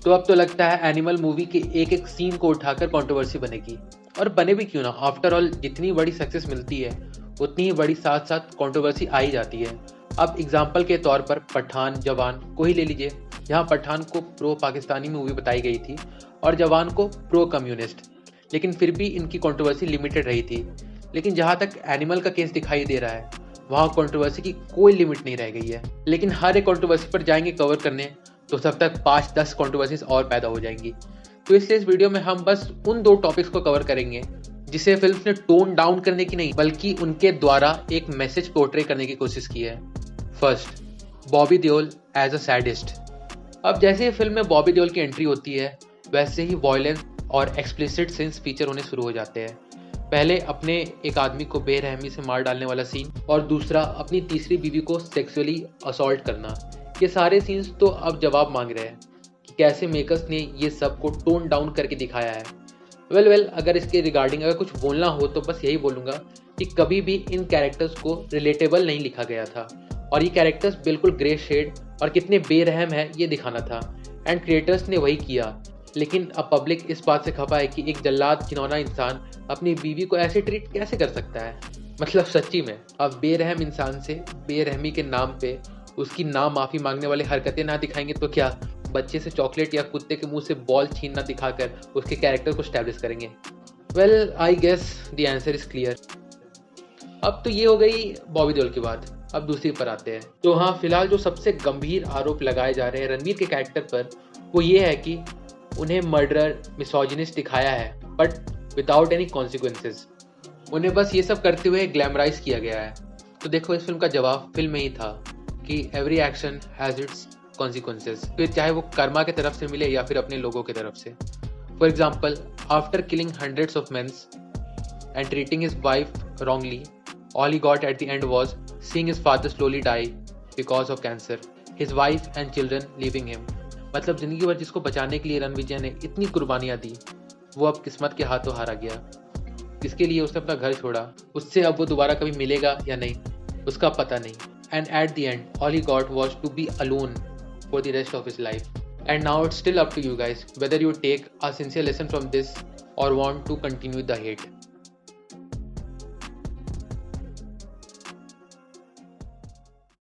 तो अब तो लगता है एनिमल मूवी के एक एक सीन को उठाकर कंट्रोवर्सी बनेगी, और बने भी क्यों ना। आफ्टर ऑल जितनी बड़ी सक्सेस मिलती है उतनी ही बड़ी साथ साथ कंट्रोवर्सी आ ही जाती है। अब एग्जाम्पल के तौर पर पठान, जवान को ही ले लीजिए। यहाँ पठान को प्रो पाकिस्तानी मूवी बताई गई थी और जवान को प्रो कम्युनिस्ट, लेकिन फिर भी इनकी कंट्रोवर्सी लिमिटेड रही थी। लेकिन जहाँ तक एनिमल का केस दिखाई दे रहा है वहाँ कंट्रोवर्सी की कोई लिमिट नहीं रह गई है। लेकिन हर एक कंट्रोवर्सी पर जाएंगे कवर करने तो तब तक 5-10 कंट्रोवर्सीज और पैदा हो जाएंगी। तो इसलिए इस वीडियो में हम बस उन 2 टॉपिक्स को कवर करेंगे जिसे फिल्म ने टोन डाउन करने की नहीं बल्कि उनके द्वारा एक मैसेज पोर्ट्रे करने की कोशिश की है। First, Bobby Deol as a sadist. अब जैसे ही फिल्म में बॉबी देओल की एंट्री होती है वैसे ही वॉयलेंस और एक्सप्लिसिट सीन्स फीचर होने शुरू हो जाते हैं। पहले अपने एक आदमी को बेरहमी से मार डालने वाला सीन और दूसरा अपनी तीसरी बीवी को सेक्सुअली असॉल्ट करना। ये सारे सीन्स तो अब जवाब मांग रहे हैं कि कैसे मेकर्स ने ये सब को टोन डाउन करके दिखाया है। वेल अगर इसके रिगार्डिंग अगर कुछ बोलना हो तो बस यही बोलूँगा कि कभी भी इन कैरेक्टर्स को रिलेटेबल नहीं लिखा गया था और ये कैरेक्टर्स बिल्कुल ग्रे शेड और कितने बेरहम है ये दिखाना था, एंड क्रिएटर्स ने वही किया। लेकिन अब पब्लिक इस बात से खफा है कि एक जल्लाद घिनौना इंसान अपनी बीवी को ऐसे ट्रीट कैसे कर सकता है। मतलब सच्ची में अब बेरहम इंसान से बेरहमी के नाम पे उसकी ना माफ़ी मांगने वाली हरकतें ना दिखाएंगे तो क्या बच्चे से चॉकलेट या कुत्ते के मुंह से बॉल छीनना दिखाकर उसके कैरेक्टर को स्टैब्लिश करेंगे। Well I guess the answer is clear. अब तो ये हो गई बॉबी देओल की बात, अब दूसरी पर आते हैं। तो हाँ, फिलहाल जो सबसे गंभीर आरोप लगाए जा रहे हैं रणवीर के कैरेक्टर पर वो ये है कि उन्हें मर्डरर, मिसोजिनिस्ट दिखाया है बट विदाउट एनी कॉन्सिक्वेंसेस। उन्हें बस ये सब करते हुए ग्लैमराइज किया गया है। तो देखो, इस फिल्म का जवाब फिल्म में ही था कि every action has its consequences, फिर चाहे वो कर्मा की तरफ से मिले या फिर अपने लोगों की तरफ से। For example, after killing hundreds of mens and treating his wife wrongly, all he got at the end was seeing his father slowly die because of cancer, his wife and children leaving him। मतलब जिंदगी भर जिसको बचाने के लिए रणविजय ने इतनी कुर्बानियां दी वो अब किस्मत के हाथों हारा गया। जिसके लिए उसने अपना घर छोड़ा उससे अब वो दोबारा कभी मिलेगा या नहीं उसका पता नहीं। And at the end all he got was to be alone for the rest of his life। And now it's still up to you guys whether you take a sincere lesson from this or want to continue the hate।